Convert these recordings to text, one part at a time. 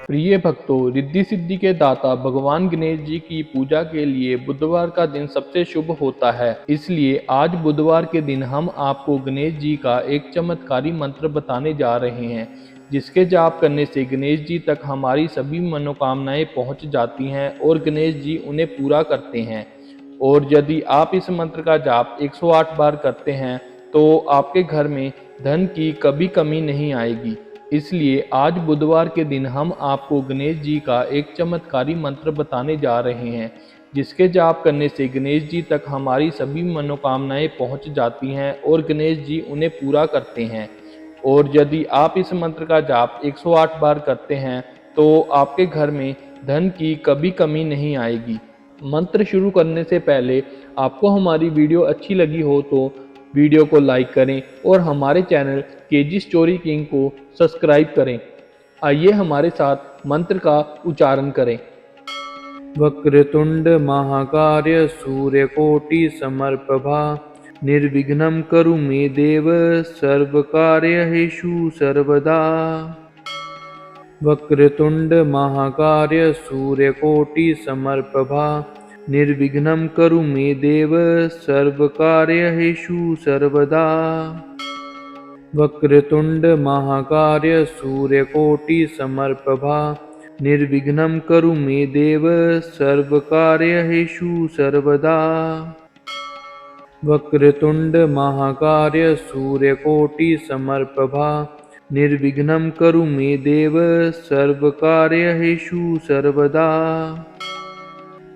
प्रिय भक्तों, रिद्धि सिद्धि के दाता भगवान गणेश जी की पूजा के लिए बुधवार का दिन सबसे शुभ होता है। इसलिए आज बुधवार के दिन हम आपको गणेश जी का एक चमत्कारी मंत्र बताने जा रहे हैं, जिसके जाप करने से गणेश जी तक हमारी सभी मनोकामनाएं पहुंच जाती हैं और गणेश जी उन्हें पूरा करते हैं। और यदि आप इस मंत्र का जाप 108 बार करते हैं तो आपके घर में धन की कभी कमी नहीं आएगी। इसलिए आज बुधवार के दिन हम आपको गणेश जी का एक चमत्कारी मंत्र बताने जा रहे हैं, जिसके जाप करने से गणेश जी तक हमारी सभी मनोकामनाएं पहुंच जाती हैं और गणेश जी उन्हें पूरा करते हैं। और यदि आप इस मंत्र का जाप 108 बार करते हैं तो आपके घर में धन की कभी कमी नहीं आएगी। मंत्र शुरू करने से पहले आपको हमारी वीडियो अच्छी लगी हो तो वीडियो को लाइक करें और हमारे चैनल केजी स्टोरी किंग को सब्सक्राइब करें। आइए हमारे साथ मंत्र का उच्चारण करें। वक्रतुंड महाकाय सूर्यकोटि समप्रभा निर्विघ्नं कुरु मे देव सर्वकार्येषु सर्वदा। वक्रतुंड महाकाय सूर्यकोटि समप्रभा निर्विघ्नं कुरु मे देव सर्वकार्येषु सर्वदा। वक्रतुंड महाकाय सूर्यकोटि समप्रभा निर्विघ्नं कुरु मे देव सर्वकार्येषु सर्वदा। वक्रतुंड महाकाय सूर्यकोटि समप्रभा निर्विघ्नं कुरु मे देव सर्वकार्येषु सर्वदा।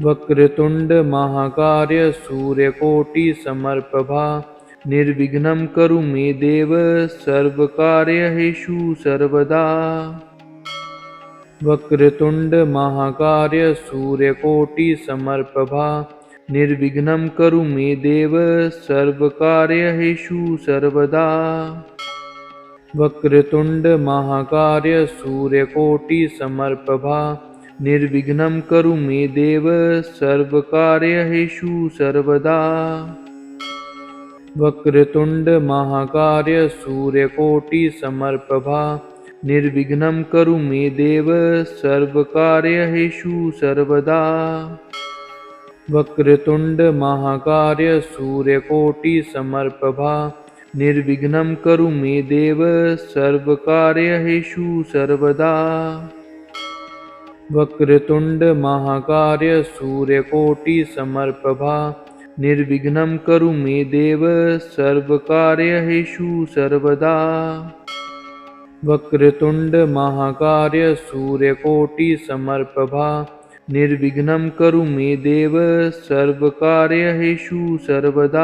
वक्रतुंड महाकाय सूर्यकोटि समप्रभा निर्विघ्नं कुरु मे देव सर्वकार्येषु सर्वदा। वक्रतुंड महाकाय सूर्यकोटि समप्रभा निर्विघ्नं कुरु मे देव सर्वकार्येषु सर्वदा। वक्रतुंड महाकाय सूर्यकोटि समप्रभा निर्विघ्नं कुरु मे देव सर्वकार्येषु सर्वदा। वक्रतुंड महाकाय सूर्यकोटि समप्रभा निर्विघ्नं कुरु मे देव सर्वकार्येषु सर्वदा। वक्रतुंड महाकाय सूर्यकोटि समप्रभा निर्विघ्नं कुरु मे देव सर्वकार्येषु सर्वदा। वक्रतुंड महाकाय सूर्यकोटि समप्रभा निर्विघ्नं कुरु मे देव सर्वकार्येषु सर्वदा। वक्रतुंड महाकाय सूर्यकोटि समप्रभा निर्विघ्नं कुरु मे देव सर्वकार्येषु सर्वदा।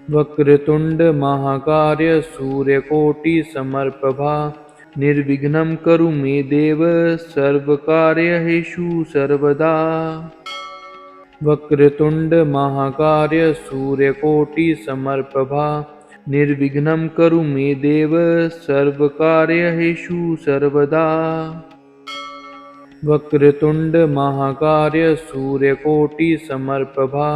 वक्रतुंड महाकाय सूर्यकोटि समप्रभा निर्विघ्नं कुरु मे देव सर्वकार्येषु सर्वदा। वक्रतुंड महाकाय सूर्यकोटि समप्रभा निर्विघ्नं कुरु मे देव सर्वकार्येषु सर्वदा। वक्रतुंड महाकाय सूर्यकोटि समप्रभा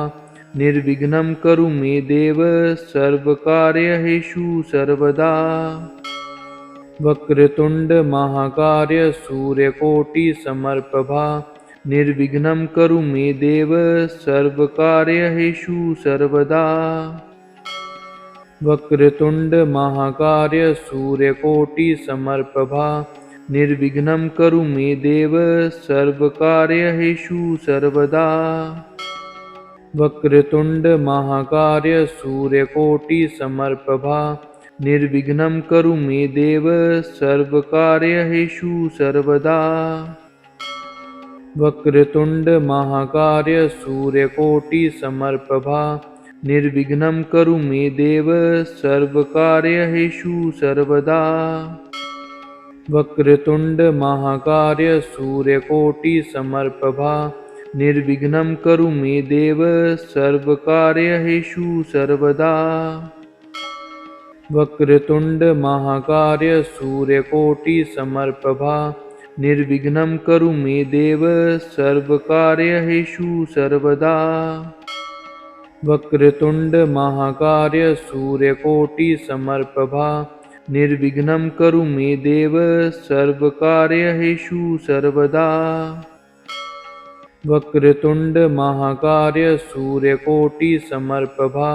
निर्विघ्नं कुरु मे देव सर्वकार्येषु सर्वदा। वक्रतुंड महाकाय सूर्यकोटि समप्रभा निर्विघ्नं कुरु मे देव सर्वकार्येषु सर्वदा। वक्रतुंड महाकाय सूर्यकोटि समप्रभा निर्विघ्नं कुरु मे देव सर्वकार्येषु सर्वदा। वक्रतुंड महाकाय सूर्यकोटि समप्रभा निर्विघ्नं कुरु मे देव सर्वकार्येषु सर्वदा। वक्रतुंड महाकाय सूर्यकोटि समप्रभा निर्विघ्नं कुरु मे देव सर्वकार्येषु सर्वदा। वक्रतुंड महाकाय सूर्यकोटि समप्रभा निर्विघ्नं कुरु मे देव सर्वकार्येषु सर्वदा। वक्रतुंड महाकाय सूर्यकोटि समप्रभा निर्विघ्नं कुरु मे देव सर्वकार्येषु सर्वदा। वक्रतुंड महाकाय सूर्यकोटि समप्रभा निर्विघ्नं कुरु मे देव सर्वकार्येषु सर्वदा। वक्रतुंड महाकाय सूर्यकोटि समप्रभा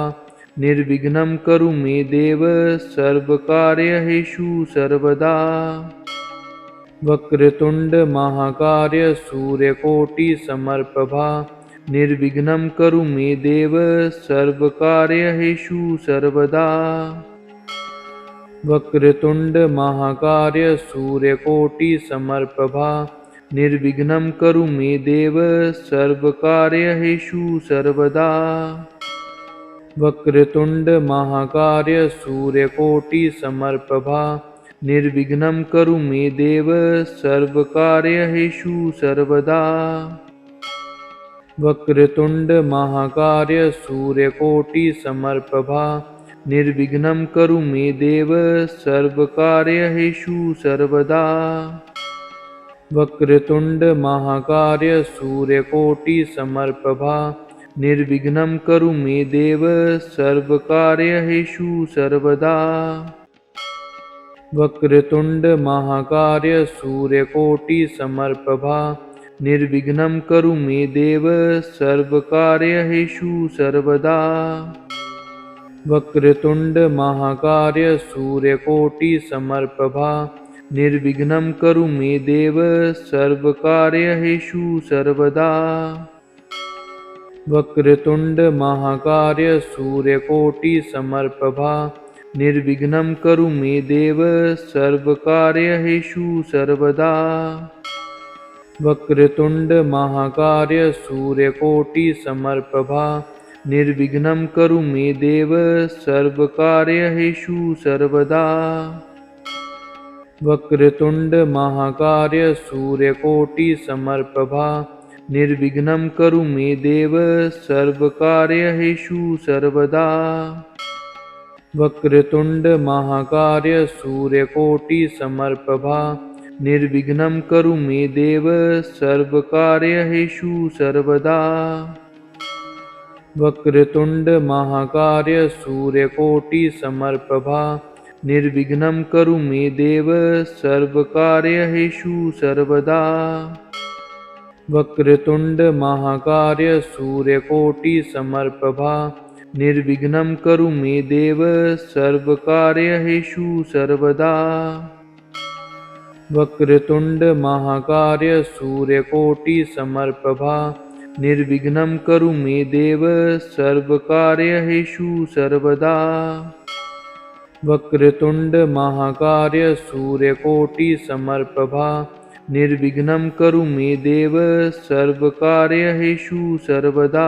निर्विघ्नं कुरु मे देव सर्वकार्येषु सर्वदा। वक्रतुंड महाकाय सूर्यकोटि समप्रभा निर्विघ्नं कुरु मे देव सर्वकार्येषु सर्वदा। वक्रतुंड महाकाय सूर्यकोटि समप्रभा निर्विघ्नं कुरु मे देव सर्वकार्येषु सर्वदा। वक्रतुंड महाकाय सूर्यकोटि समप्रभा निर्विघ्नं कुरु मे देव सर्वकार्येषु सर्वदा। वक्रतुंड महाकाय सूर्यकोटि समप्रभा निर्विघ्नं कुरु मे देव सर्वकार्येषु सर्वदा। वक्रतुंड महाकाय सूर्यकोटि समप्रभा निर्विघ्नं कुरु मे देव सर्वकार्येषु सर्वदा। वक्रतुंड महाकाय सूर्यकोटि समप्रभा निर्विघ्नं कुरु मे देव सर्वकार्येषु सर्वदा। वक्रतुंड महाकाय सूर्यकोटि समप्रभा निर्विघ्नं कुरु मे देव सर्वकार्येषु सर्वदा। वक्रतुंड महाकाय सूर्यकोटि समप्रभा निर्विघ्नं कुरु मे देव सर्वकार्येषु सर्वदा। वक्रतुंड महाकाय सूर्यकोटि समप्रभा निर्विघ्नं कुरु मे देव सर्वकार्येषु सर्वदा। वक्रतुंड महाकाय सूर्यकोटि समप्रभा निर्विघ्नं कुरु मे देव सर्वकार्येषु सर्वदा। वक्रतुंड महाकाय सूर्यकोटि समप्रभा निर्विघ्नं कुरु मे देव सर्वकार्येषु सर्वदा। वक्रतुंड महाकाय सूर्यकोटि समप्रभा निर्विघ्नं कुरु मे देव सर्वकार्येषु सर्वदा। वक्रतुंड महाकाय सूर्यकोटि समप्रभा निर्विघ्नं कुरु मे देव सर्वकार्येषु सर्वदा। वक्रतुंड महाकाय सूर्यकोटि समप्रभा निर्विघ्नं कुरु मे देव सर्वकार्येषु सर्वदा। वक्रतुंड महाकाय सूर्यकोटि समप्रभा निर्विघ्नं कुरु मे देव सर्वकार्येषु सर्वदा।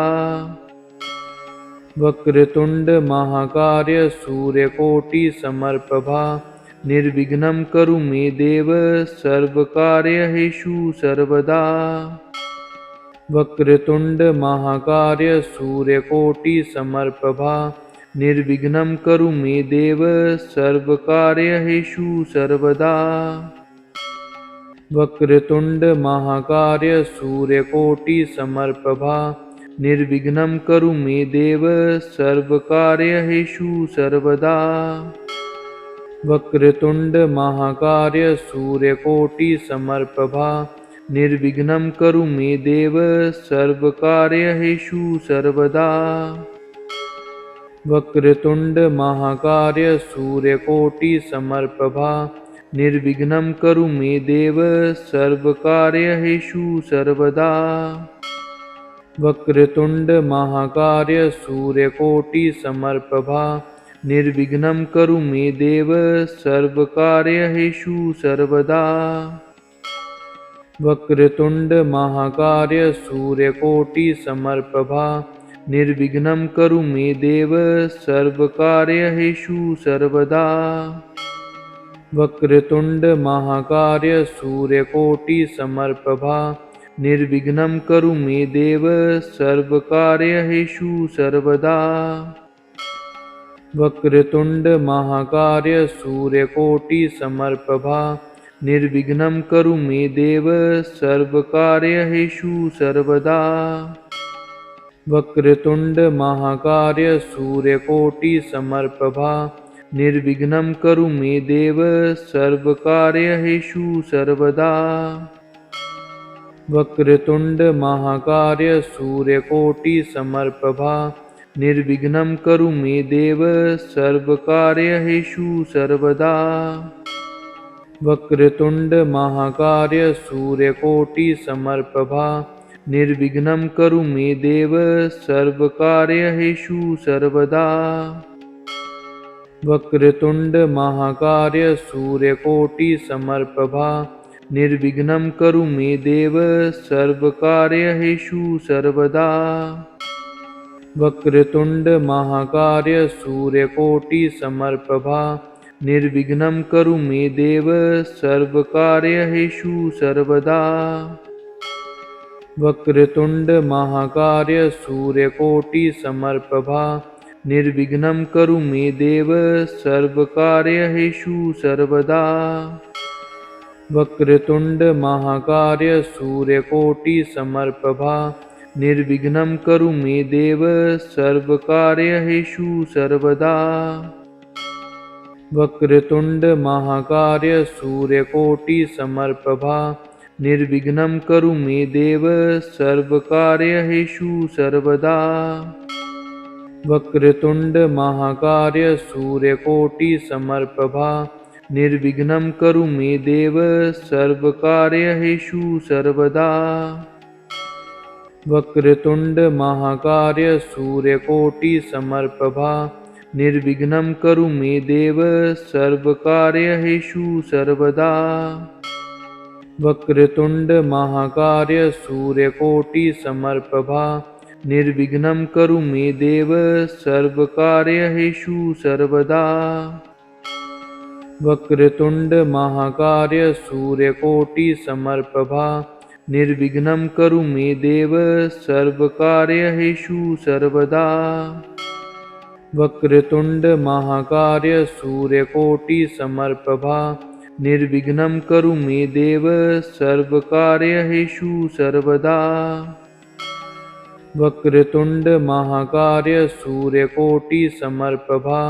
वक्रतुंड महाकाय सूर्यकोटि समप्रभा निर्विघ्नं कुरु मे देव सर्वकार्येषु सर्वदा। वक्रतुंड महाकाय सूर्यकोटि समप्रभा निर्विघ्नं कुरु मे देव सर्वकार्येषु सर्वदा। वक्रतुंड महाकाय सूर्यकोटि समप्रभा निर्विघ्नं कुरु मे देव सर्वकार्येषु सर्वदा। वक्रतुंड महाकाय सूर्यकोटि समप्रभा निर्विघ्नं कुरु मे देव सर्वकार्येषु सर्वदा। वक्रतुंड महाकाय सूर्यकोटि समप्रभा निर्विघ्नं कुरु मे देव सर्वकार्येषु सर्वदा। वक्रतुंड महाकाय सूर्यकोटि समप्रभा निर्विघ्नं कुरु मे देव सर्वकार्येषु सर्वदा। वक्रतुंड महाकाय सूर्यकोटि समप्रभा निर्विघ्नं कुरु मे देव सर्वकार्येषु सर्वदा। वक्रतुंड महाकाय सूर्यकोटि समप्रभा निर्विघ्नं कुरु मे देव सर्वकार्येषु सर्वदा। वक्रतुंड महाकाय सूर्यकोटि समप्रभा निर्विघ्नं कुरु मे देव सर्वकार्येषु सर्वदा। वक्रतुंड महाकाय सूर्यकोटि समप्रभा निर्विघ्नं कुरु मे देव सर्वकार्येषु सर्वदा। वक्रतुंड महाकाय सूर्यकोटि समप्रभा निर्विघ्नं कुरु मे देव सर्वकार्येषु सर्वदा। वक्रतुंड महाकाय सूर्यकोटि समप्रभा निर्विघ्नं कुरु मे देव सर्वकार्येषु सर्वदा। वक्रतुंड महाकाय सूर्यकोटि समप्रभा निर्विघ्नं कुरु मे देव सर्वकार्येषु सर्वदा। वक्रतुंड महाकाय सूर्यकोटि समप्रभा निर्विघ्नं कुरु मे देव सर्वकार्येषु सर्वदा। वक्रतुंड महाकाय सूर्यकोटि समप्रभा निर्विघ्नं कुरु मे देव सर्वकार्येषु सर्वदा। वक्रतुंड महाकाय सूर्यकोटि समप्रभा निर्विघ्नं कुरु मे देव सर्वकार्येषु सर्वदा। वक्रतुंड महाकाय सूर्यकोटि समप्रभा निर्विघ्नं कुरु मे देव सर्वकार्येषु सर्वदा। वक्रतुंड महाकाय सूर्यकोटि समप्रभा निर्विघ्नं कुरु मे देव सर्वकार्येषु सर्वदा। वक्रतुंड महाकाय सूर्यकोटि समप्रभा निर्विघ्नं कुरु मे देव सर्वकार्येषु सर्वदा। वक्रतुंड महाकाय सूर्यकोटि समप्रभा निर्विघ्नं कुरु मे देव सर्वकार्येषु सर्वदा। वक्रतुंड महाकाय सूर्यकोटि समप्रभा निर्विघ्नं कुरु मे देव सर्वकार्येषु सर्वदा। वक्रतुंड महाकाय सूर्यकोटि समप्रभा निर्विघ्नं कुरु मे देव सर्वकार्येषु सर्वदा। वक्रतुंड महाकाय सूर्यकोटि समप्रभा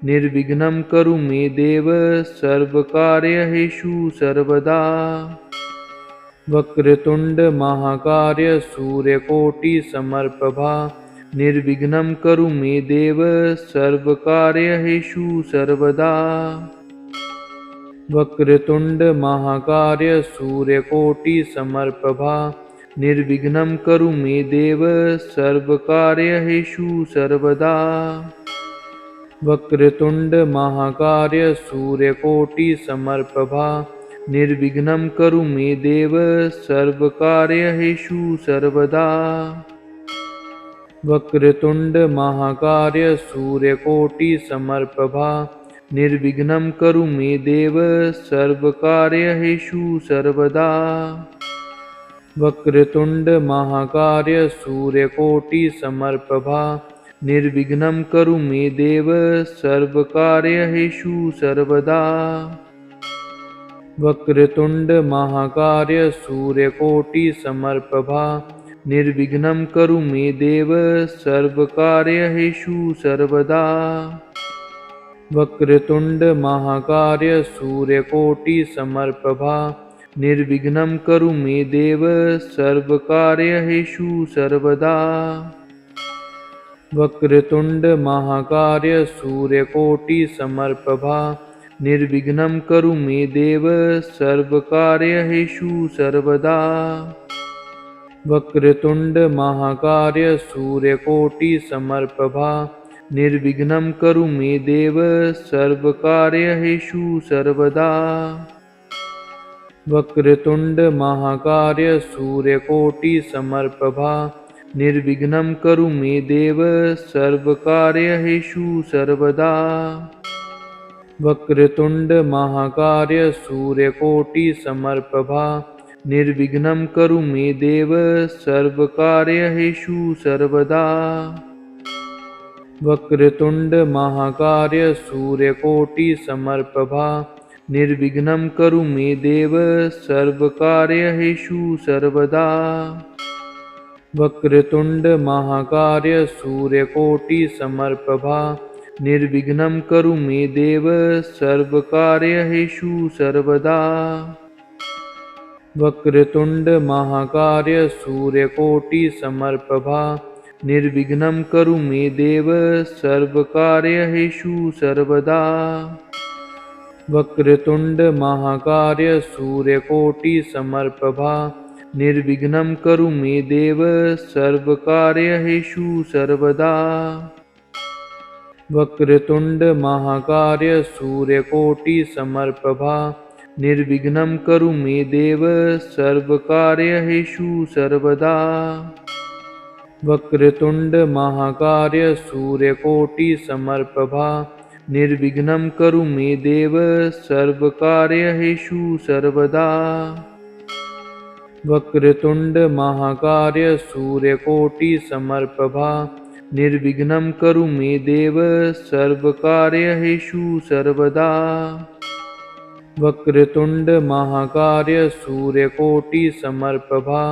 निर्विघ्नं कुरु मे देव सर्वकार्येषु सर्वदा। वक्रतुंड महाकाय सूर्यकोटि समप्रभा निर्विघ्नं कुरु मे देव सर्वकार्येषु सर्वदा। वक्रतुंड महाकाय सूर्यकोटि समप्रभा निर्विघ्नं कुरु मे देव सर्वकार्येषु सर्वदा। वक्रतुंड महाकाय सूर्यकोटि समप्रभा निर्विघ्नं कुरु मे देव सर्वकार्येषु सर्वदा। वक्रतुंड महाकाय सूर्यकोटि समप्रभा निर्विघ्नं कुरु मे देव सर्वकार्येषु सर्वदा। वक्रतुंड महाकाय सूर्यकोटि समप्रभा निर्विघ्नं कुरु मे देव सर्वकार्येषु सर्वदा। वक्रतुंड महाकाय सूर्यकोटि समप्रभा निर्विघ्नं कुरु मे देव सर्वकार्येषु सर्वदा। वक्रतुंड महाकाय सूर्यकोटि समप्रभा निर्विघ्नं कुरु मे देव सर्वकार्येषु सर्वदा। वक्रतुंड महाकाय सूर्यकोटि समप्रभा निर्विघ्नं कुरु मे देव सर्वकार्येषु सर्वदा। वक्रतुंड महाकाय सूर्यकोटि समप्रभा निर्विघ्नं कुरु मे देव सर्वकार्येषु सर्वदा। वक्रतुंड महाकाय सूर्यकोटि समप्रभा निर्विघ्नं कुरु मे देव सर्वकार्येषु सर्वदा। वक्रतुंड महाकाय सूर्यकोटि समप्रभा निर्विघ्नं कुरु मे देव सर्वकार्येषु सर्वदा। वक्रतुंड महाकाय सूर्यकोटि समप्रभा निर्विघ्नं कुरु मे देव सर्वकार्येषु सर्वदा। वक्रतुंड महाकाय सूर्यकोटि समप्रभा निर्विघ्नं कुरु मे देव सर्वकार्येषु सर्वदा। वक्रतुंड महाकाय सूर्यकोटि समप्रभा निर्विघ्नं कुरु मे देव सर्वकार्येषु सर्वदा। वक्रतुंड महाकाय सूर्यकोटि समप्रभा निर्विघ्नं कुरु मे देव सर्वकार्येषु सर्वदा। वक्रतुंड महाकाय सूर्यकोटि समप्रभा निर्विघ्नं कुरु मे देव सर्वकार्येषु सर्वदा। वक्रतुंड महाकाय सूर्यकोटि समप्रभा निर्विघ्नं कुरु मे देव सर्वकार्येषु सर्वदा। वक्रतुंड महाकाय सूर्यकोटि समप्रभा निर्विघ्नं कुरु मे देव सर्वकार्येषु सर्वदा। वक्रतुंड महाकाय सूर्यकोटि समप्रभा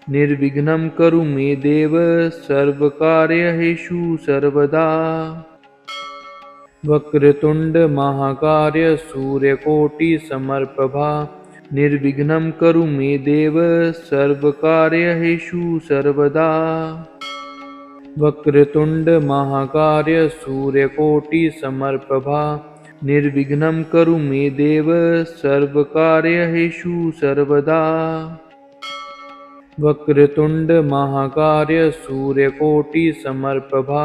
निर्विघ्नं कुरु मे देव सर्वकार्येषु सर्वदा। वक्रतुंड महाकाय सूर्यकोटि समप्रभा निर्विघ्नं कुरु मे देव सर्वकार्येषु सर्वदा। वक्रतुंड महाकाय सूर्यकोटि समप्रभा निर्विघ्नं कुरु मे देव सर्वकार्येषु सर्वदा। वक्रतुंड महाकाय सूर्यकोटि समप्रभा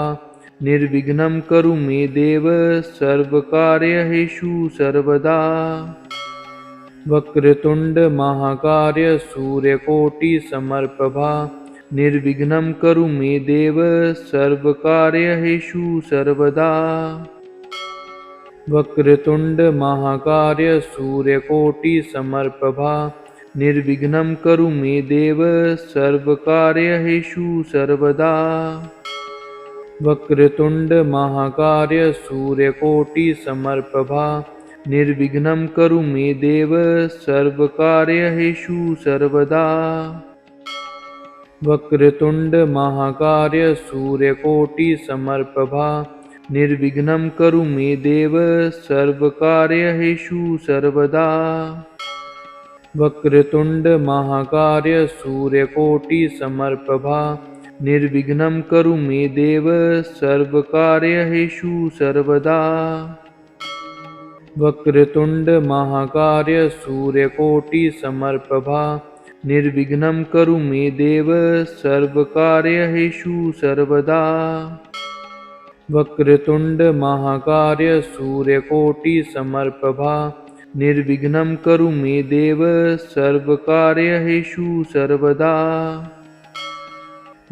निर्विघ्नं कुरु मे देव सर्वकार्येषु सर्वदा। वक्रतुंड महाकाय सूर्यकोटि समप्रभा निर्विघ्नं कुरु मे देव सर्वकार्येषु सर्वदा। वक्रतुंड महाकाय सूर्यकोटि समप्रभा निर्विघ्नं कुरु मे देव सर्वकार्येषु सर्वदा। वक्रतुंड महाकाय सूर्यकोटि समप्रभा निर्विघ्नं कुरु मे देव सर्वकार्येषु सर्वदा। वक्रतुंड महाकाय सूर्यकोटि समप्रभा निर्विघ्नं कुरु मे देव सर्वकार्येषु सर्वदा। वक्रतुंड महाकाय सूर्यकोटि समप्रभा निर्विघ्नं कुरु मे देव सर्वकार्येषु सर्वदा। वक्रतुंड महाकाय सूर्यकोटि समप्रभा निर्विघ्नं कुरु मे देव सर्वकार्येषु सर्वदा। वक्रतुंड महाकाय सूर्यकोटि समप्रभा निर्विघ्नं कुरु मे देव सर्वकार्येषु सर्वदा।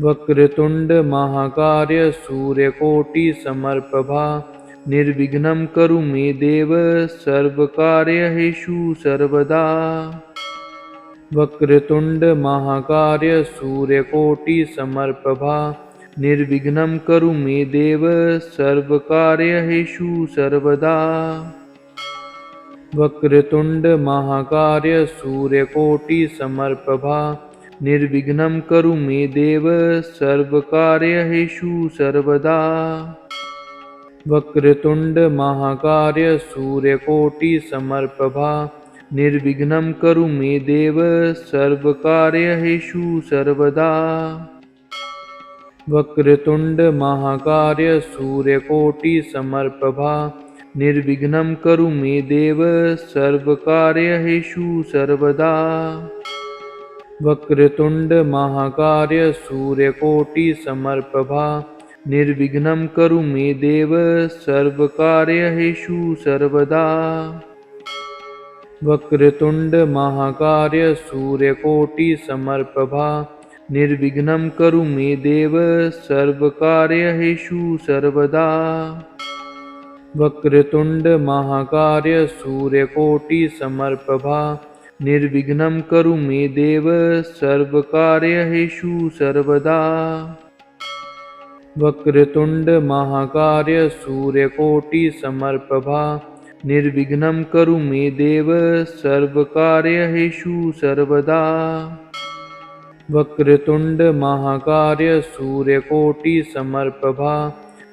वक्रतुंड महाकाय सूर्यकोटि समप्रभा निर्विघ्नं कुरु मे देव सर्वकार्येषु सर्वदा। वक्रतुंड महाकाय सूर्यकोटि समप्रभा निर्विघ्नं कुरु मे देव सर्वकार्येषु सर्वदा। वक्रतुंड महाकाय सूर्यकोटि समप्रभा निर्विघ्नं कुरु मे देव सर्वकार्येषु सर्वदा। वक्रतुंड महाकाय सूर्यकोटि समप्रभा निर्विघ्नं कुरु मे देव सर्वकार्येषु सर्वदा। वक्रतुंड महाकाय सूर्यकोटि समप्रभा निर्विघ्नं कुरु मे देव सर्वकार्येषु सर्वदा। वक्रतुंड महाकाय सूर्यकोटि समप्रभा निर्विघ्नं कुरु मे देव सर्वकार्येषु सर्वदा। वक्रतुंड महाकाय सूर्यकोटि समप्रभा निर्विघ्नं कुरु मे देव सर्वकार्येषु सर्वदा। वक्रतुंड महाकाय सूर्यकोटि समप्रभा निर्विघ्नं कुरु मे देव सर्वकार्येषु सर्वदा। वक्रतुंड महाकाय सूर्यकोटि समप्रभा निर्विघ्नं कुरु मे देव सर्वकार्येषु सर्वदा। वक्रतुंड महाकाय सूर्यकोटि समप्रभा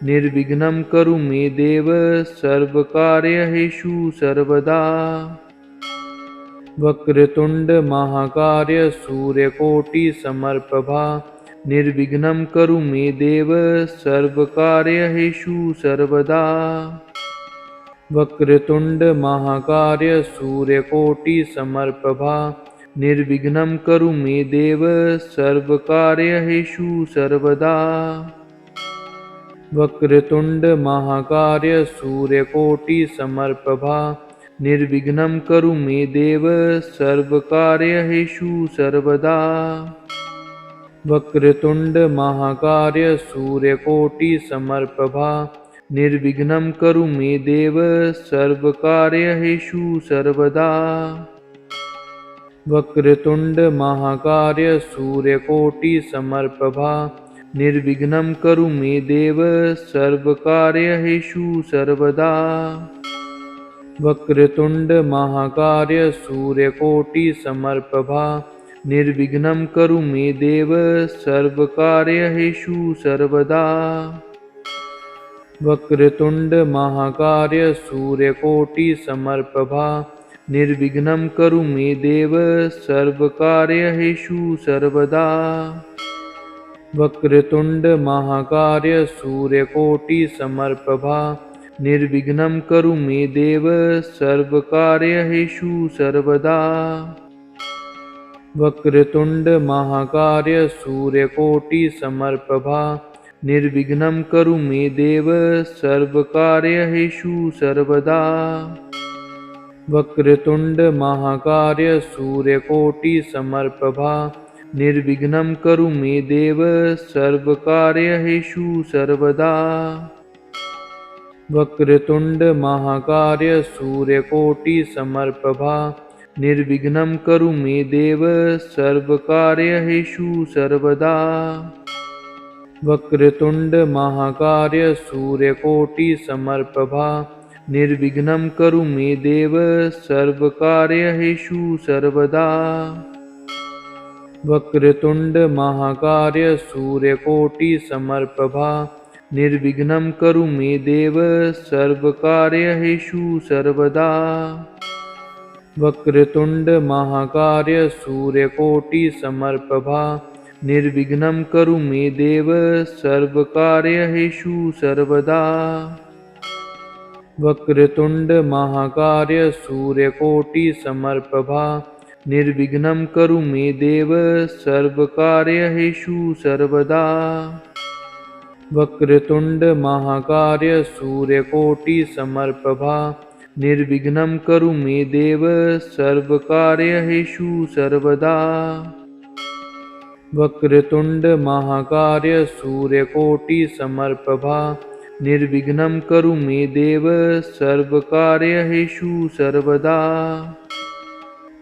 निर्विघ्नं कुरु मे देव सर्वकार्येषु सर्वदा। वक्रतुंड महाकाय सूर्यकोटि समप्रभा निर्विघ्नं कुरु मे देव सर्वकार्येषु सर्वदा। वक्रतुंड महाकाय सूर्यकोटि समप्रभा निर्विघ्नं कुरु मे देव सर्वकार्येषु सर्वदा। वक्रतुंड महाकाय सूर्यकोटि समप्रभा निर्विघ्नं कुरु मे देव सर्वकार्येषु सर्वदा। वक्रतुंड महाकाय सूर्यकोटि समप्रभा निर्विघ्नं कुरु मे देव सर्वकार्येषु सर्वदा। वक्रतुंड महाकाय सूर्यकोटि समप्रभा निर्विघ्नं कुरु मे देव सर्वकार्येषु सर्वदा। वक्रतुंड महाकाय सूर्यकोटि समप्रभा निर्विघ्नं कुरु मे देव सर्वकार्येषु सर्वदा। वक्रतुंड महाकाय सूर्यकोटि समप्रभा निर्विघ्नं कुरु मे देव सर्वकार्येषु सर्वदा। वक्रतुंड महाकाय सूर्यकोटि समप्रभा निर्विघ्नं कुरु मे देव सर्वकार्येषु सर्वदा। वक्रतुंड महाकाय सूर्यकोटि समप्रभा निर्विघ्नं कुरु मे देव सर्वकार्येषु सर्वदा। वक्रतुंड महाकाय सूर्यकोटि समप्रभा निर्विघ्नं कुरु मे देव सर्वकार्येषु सर्वदा। वक्रतुंड महाकाय सूर्यकोटि समप्रभा निर्विघ्नं कुरु मे देव सर्वकार्येषु सर्वदा। वक्रतुंड महाकाय सूर्यकोटि समप्रभा निर्विघ्नं कुरु मे देव सर्वकार्येषु सर्वदा। वक्रतुंड महाकाय सूर्यकोटि समप्रभा निर्विघ्नं कुरु मे देव सर्वकार्येषु सर्वदा। वक्रतुंड महाकाय सूर्यकोटि समप्रभा निर्विघ्नं कुरु मे देव सर्वकार्येषु सर्वदा। वक्रतुंड महाकाय सूर्यकोटि समप्रभा निर्विघ्नं कुरु मे देव सर्वकार्येषु सर्वदा। वक्रतुंड महाकाय सूर्यकोटि समप्रभा निर्विघ्नं कुरु मे देव सर्वकार्येषु सर्वदा। वक्रतुंड महाकाय सूर्यकोटि समप्रभा निर्विघ्नं कुरु मे देव सर्वकार्येषु सर्वदा।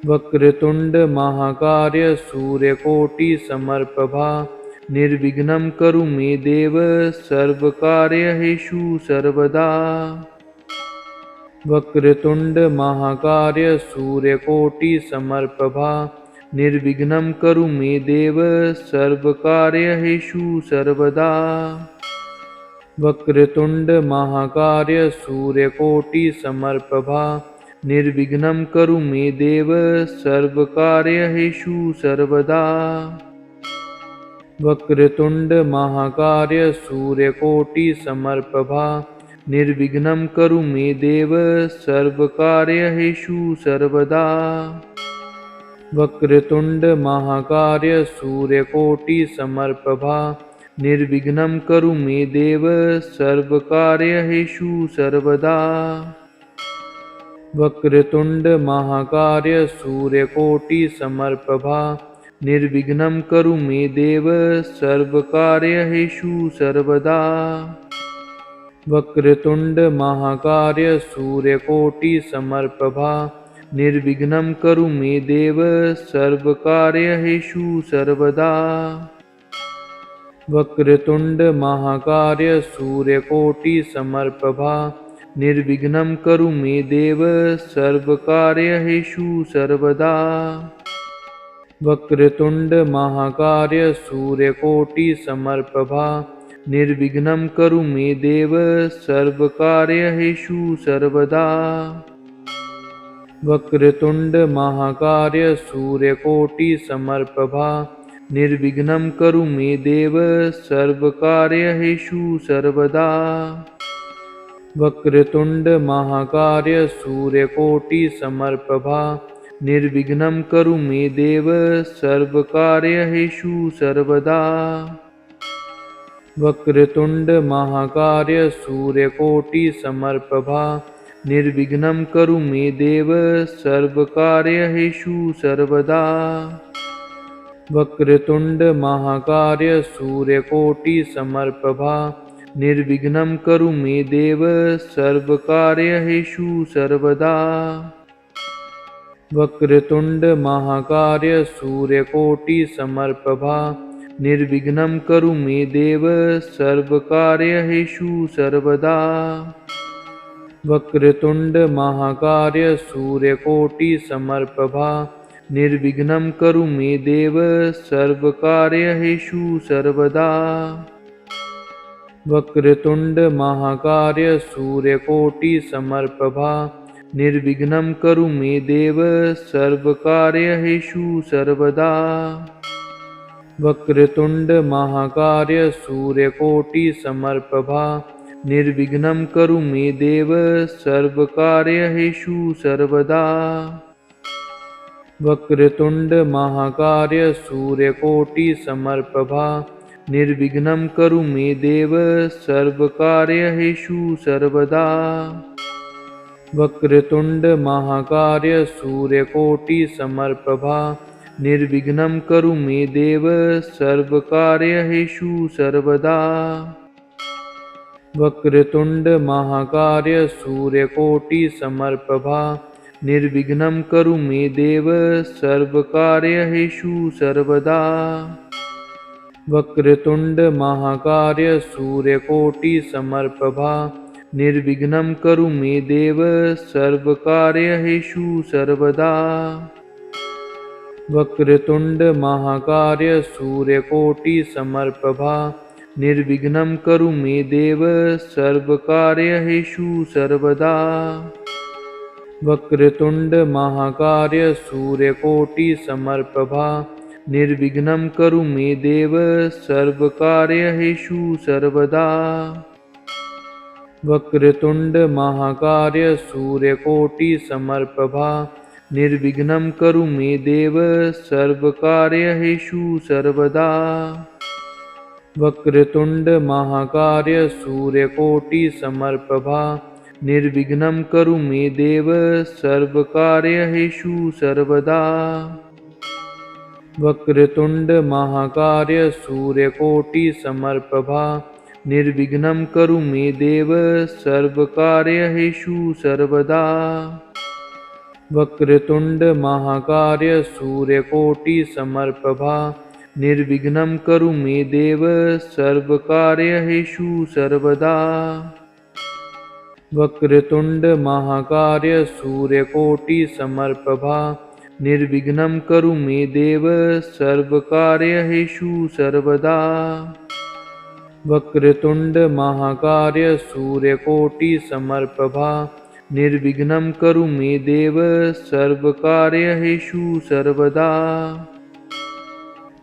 वक्रतुंड महाकाय सूर्यकोटि समप्रभा निर्विघ्नं कुरु मे देव सर्वकार्येषु सर्वदा। वक्रतुंड महाकाय सूर्यकोटि समप्रभा निर्विघ्नं कुरु मे देव सर्वकार्येषु सर्वदा। वक्रतुंड महाकाय सूर्यकोटि समप्रभा निर्विघ्नं कुरु मे देव सर्वकार्येषु सर्वदा। वक्रतुंड महाकाय सूर्यकोटि समप्रभा निर्विघ्नं कुरु मे देव सर्वकार्येषु सर्वदा। वक्रतुंड महाकाय सूर्यकोटि समप्रभा निर्विघ्नं कुरु मे देव सर्वकार्येषु सर्वदा। वक्रतुंड महाकाय सूर्यकोटि समप्रभा निर्विघ्नं कुरु मे देव सर्वकार्येषु सर्वदा। वक्रतुंड महाकाय सूर्यकोटि समप्रभा निर्विघ्नं कुरु मे देव सर्वकार्येषु सर्वदा। वक्रतुंड महाकाय सूर्यकोटि समप्रभा निर्विघ्नं कुरु मे देव सर्वकार्येषु सर्वदा। वक्रतुंड महाकाय सूर्यकोटि समप्रभा निर्विघ्नं कुरु मे देव सर्वकार्येषु सर्वदा। वक्रतुंड महाकाय सूर्यकोटि समप्रभा निर्विघ्नं कुरु मे देव सर्वकार्येषु सर्वदा। वक्रतुंड महाकाय सूर्यकोटि समप्रभा निर्विघ्नं कुरु मे देव सर्वकार्येषु सर्वदा। वक्रतुंड महाकाय सूर्यकोटि समप्रभा निर्विघ्नं कुरु मे देव सर्वकार्येषु सर्वदा। वक्रतुंड महाकाय सूर्यकोटि समप्रभा निर्विघ्नं कुरु मे देव सर्वकार्येषु सर्वदा। वक्रतुंड महाकाय सूर्यकोटि समप्रभा निर्विघ्नं कुरु मे देव सर्वकार्येषु सर्वदा। वक्रतुंड महाकाय सूर्यकोटि समप्रभा निर्विघ्नं कुरु मे देव सर्वकार्येषु सर्वदा। वक्रतुंड महाकाय सूर्यकोटि समप्रभा निर्विघ्नं कुरु मे देव सर्वकार्येषु सर्वदा। वक्रतुंड महाकाय सूर्यकोटि समप्रभा निर्विघ्नं कुरु मे देव सर्वकार्येषु सर्वदा। वक्रतुंड महाकाय सूर्यकोटि समप्रभा निर्विघ्नं कुरु मे देव सर्वकार्येषु सर्वदा। वक्रतुंड महाकाय सूर्यकोटि समप्रभा निर्विघ्नं कुरु मे देव सर्वकार्येषु सर्वदा। वक्रतुंड महाकाय सूर्यकोटि समप्रभा निर्विघ्नं कुरु मे देव सर्वकार्येषु सर्वदा। वक्रतुंड महाकाय सूर्यकोटि समप्रभा निर्विघ्नं कुरु मे देव सर्वकार्येषु सर्वदा। वक्रतुंड महाकाय सूर्यकोटि समप्रभा निर्विघ्नं कुरु मे देव सर्वकार्येषु सर्वदा। वक्रतुंड महाकाय सूर्यकोटि समप्रभा निर्विघ्नं कुरु मे देव सर्वकार्येषु सर्वदा। वक्रतुंड महाकाय सूर्यकोटि समप्रभा निर्विघ्नं कुरु मे देव सर्वकार्येषु सर्वदा। वक्रतुंड महाकाय सूर्यकोटि समप्रभा निर्विघ्नं कुरु मे देव सर्वकार्येषु सर्वदा। वक्रतुंड महाकाय सूर्यकोटि समप्रभा निर्विघ्नं कुरु मे देव सर्वकार्येषु सर्वदा। वक्रतुंड महाकाय सूर्यकोटि समप्रभा निर्विघ्नं कुरु मे देव सर्वकार्येषु सर्वदा। वक्रतुंड महाकाय सूर्यकोटि समप्रभा निर्विघ्नं कुरु मे देव सर्वकार्येषु सर्वदा। वक्रतुंड महाकाय सूर्यकोटि समप्रभा निर्विघ्नं कुरु मे देव सर्वकार्येषु सर्वदा।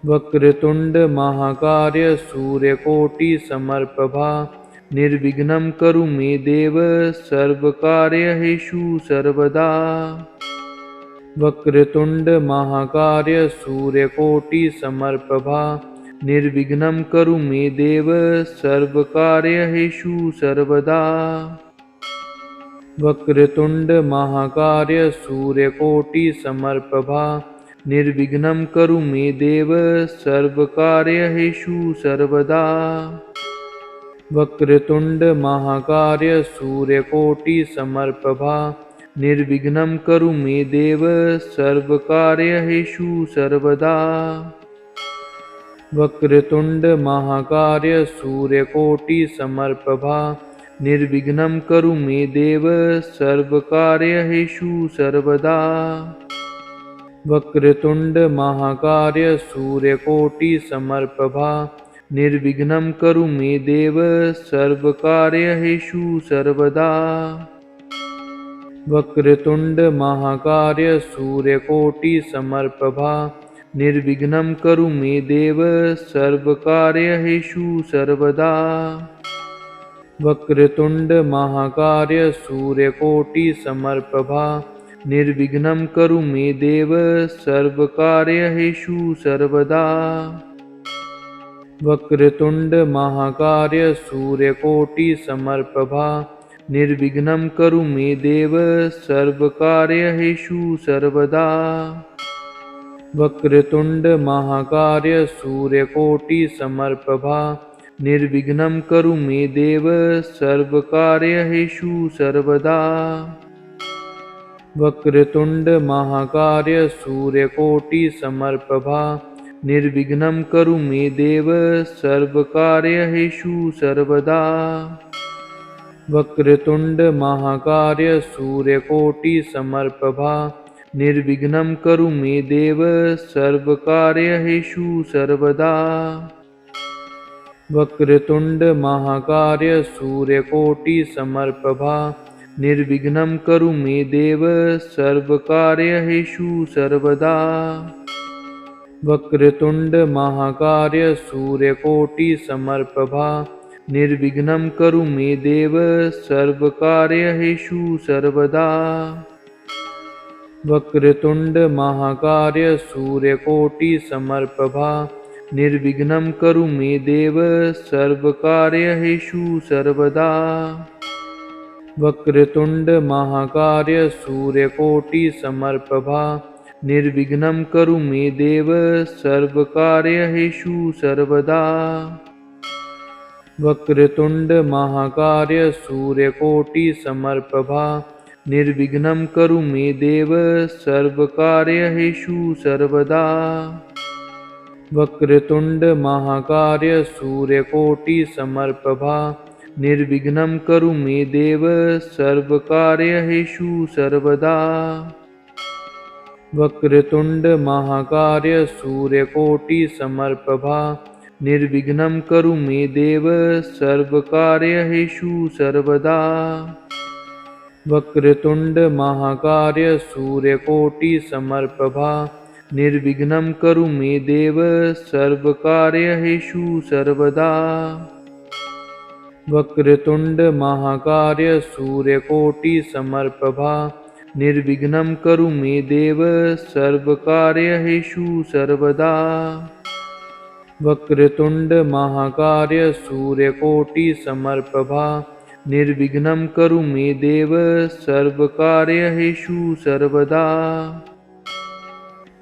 वक्रतुंड महाकाय सूर्यकोटि समप्रभा निर्विघ्नं कुरु मे देव सर्वकार्येषु सर्वदा। वक्रतुंड महाकाय सूर्यकोटि समप्रभा निर्विघ्नं कुरु मे देव सर्वकार्येषु सर्वदा। वक्रतुंड महाकाय सूर्यकोटि समप्रभा निर्विघ्नं कुरु मे देव सर्वकार्येषु सर्वदा। वक्रतुंड महाकाय सूर्यकोटि समप्रभा निर्विघ्नं कुरु मे देव सर्वकार्येषु सर्वदा। वक्रतुंड महाकाय सूर्यकोटि समप्रभा निर्विघ्नं कुरु मे देव सर्वकार्येषु सर्वदा। वक्रतुंड महाकाय सूर्यकोटि समप्रभा निर्विघ्नं कुरु मे देव सर्वकार्येषु सर्वदा। वक्रतुंड महाकाय सूर्यकोटि समप्रभा निर्विघ्नं कुरु मे देव सर्वकार्येषु सर्वदा। वक्रतुंड महाकाय सूर्यकोटि समप्रभा निर्विघ्नं कुरु मे देव सर्वकार्येषु सर्वदा। वक्रतुंड महाकाय सूर्यकोटि समप्रभा निर्विघ्नं कुरु मे देव सर्वकार्येषु सर्वदा। वक्रतुंड महाकाय सूर्यकोटि समप्रभा निर्विघ्नं कुरु मे देव सर्वकार्येषु सर्वदा। वक्रतुंड महाकाय सूर्यकोटि समप्रभा निर्विघ्नं कुरु मे देव सर्वकार्येषु सर्वदा। वक्रतुंड महाकाय सूर्यकोटि समप्रभा निर्विघ्नं कुरु मे देव सर्वकार्येषु सर्वदा। वक्रतुंड महाकाय सूर्यकोटि समप्रभा निर्विघ्नं कुरु मे देव सर्वकार्येषु सर्वदा। वक्रतुंड महाकाय सूर्यकोटि समप्रभा निर्विघ्नं कुरु मे देव सर्वकार्येषु सर्वदा। वक्रतुंड महाकाय सूर्यकोटि समप्रभा निर्विघ्नं कुरु मे देव सर्वकार्येषु सर्वदा। वक्रतुंड महाकाय सूर्यकोटि समप्रभा निर्विघ्नं कुरु मे देव सर्वकार्येषु सर्वदा। वक्रतुंड महाकाय सूर्यकोटि समप्रभा निर्विघ्नं कुरु मे देव सर्वकार्येषु सर्वदा। वक्रतुंड महाकाय सूर्यकोटि समप्रभा निर्विघ्नं कुरु मे देव सर्वकार्येषु सर्वदा। वक्रतुंड महाकाय सूर्यकोटि समप्रभा निर्विघ्नं कुरु मे देव सर्वकार्येषु सर्वदा। वक्रतुंड महाकाय सूर्यकोटि समप्रभा निर्विघ्नं कुरु मे देव सर्वकार्येषु सर्वदा। वक्रतुंड महाकाय सूर्यकोटि समप्रभा निर्विघ्नं कुरु मे देव सर्वकार्येषु सर्वदा। वक्रतुंड महाकाय सूर्यकोटि समप्रभा निर्विघ्नं कुरु मे देव सर्वकार्येषु सर्वदा।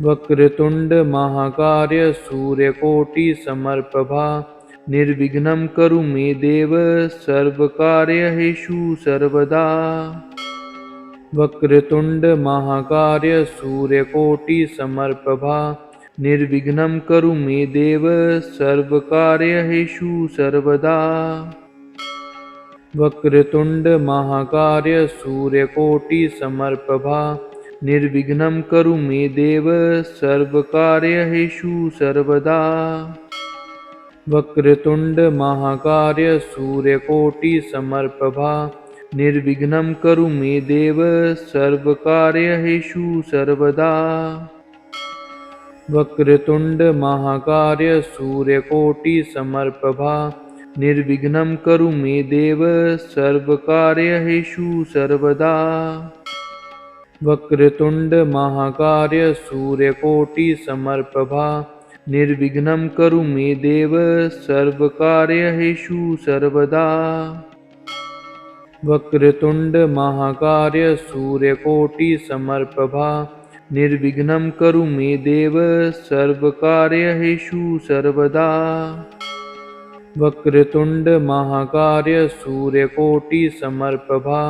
वक्रतुंड महाकाय सूर्यकोटि समप्रभा निर्विघ्नं कुरु मे देव सर्वकार्येषु सर्वदा। वक्रतुंड महाकाय सूर्यकोटि समप्रभा निर्विघ्नं कुरु मे देव सर्वकार्येषु सर्वदा। वक्रतुंड महाकाय सूर्यकोटि समप्रभा निर्विघ्नं कुरु मे देव सर्वकार्येषु सर्वदा। वक्रतुंड महाकाय सूर्यकोटि समप्रभा निर्विघ्नं कुरु मे देव सर्वकार्येषु सर्वदा। वक्रतुंड महाकाय सूर्यकोटि समप्रभा निर्विघ्नं कुरु मे देव सर्वकार्येषु सर्वदा। वक्रतुंड महाकाय सूर्यकोटि समप्रभा निर्विघ्नं कुरु मे देव सर्वकार्येषु सर्वदा। वक्रतुंड महाकाय सूर्यकोटि समप्रभा निर्विघ्नं कुरु मे देव सर्वकार्येषु सर्वदा। वक्रतुंड महाकाय सूर्यकोटि समप्रभा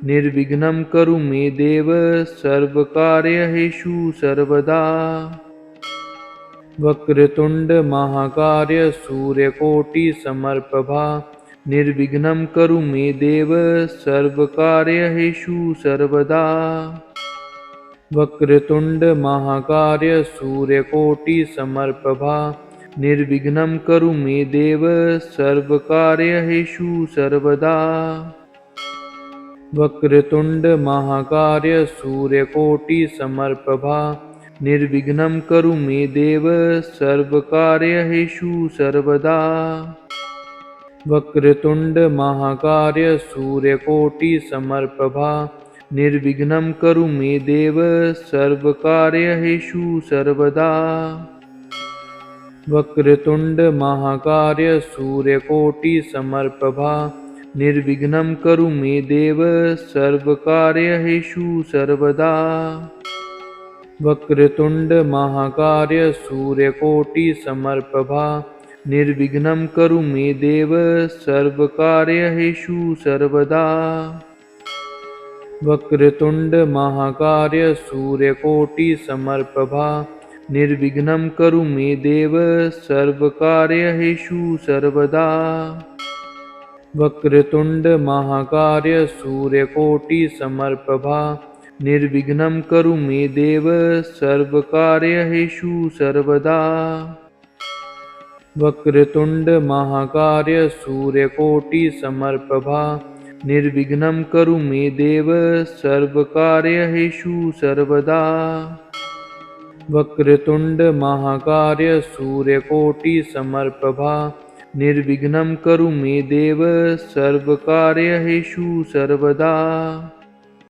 निर्विघ्नं कुरु मे देव सर्वकार्येषु सर्वदा। वक्रतुंड महाकाय सूर्यकोटि समप्रभा निर्विघ्नं कुरु मे देव सर्वकार्येषु सर्वदा। वक्रतुंड महाकाय सूर्यकोटि समप्रभा निर्विघ्नं कुरु मे देव सर्वकार्येषु सर्वदा। वक्रतुंड महाकाय सूर्यकोटि समप्रभा निर्विघ्नं कुरु मे देव सर्वकार्येषु सर्वदा। वक्रतुंड महाकाय सूर्यकोटि समप्रभा निर्विघ्नं कुरु मे देव सर्वकार्येषु सर्वदा। वक्रतुंड महाकाय सूर्यकोटि समप्रभा निर्विघ्नं कुरु मे देव सर्वकार्येषु सर्वदा। वक्रतुंड महाकाय सूर्यकोटि समप्रभा निर्विघ्नं कुरु मे देव सर्वकार्येषु सर्वदा। वक्रतुंड महाकाय सूर्यकोटि समप्रभा निर्विघ्नं कुरु मे देव सर्वकार्येषु सर्वदा। वक्रतुंड महाकाय सूर्यकोटि समप्रभा निर्विघ्नं कुरु मे देव सर्वकार्येषु सर्वदा। वक्रतुंड महाकाय सूर्यकोटि समप्रभा निर्विघ्नं कुरु मे देव सर्वकार्येषु सर्वदा। वक्रतुंड महाकाय सूर्यकोटि समप्रभा निर्विघ्नं कुरु मे देव सर्वकार्येषु सर्वदा।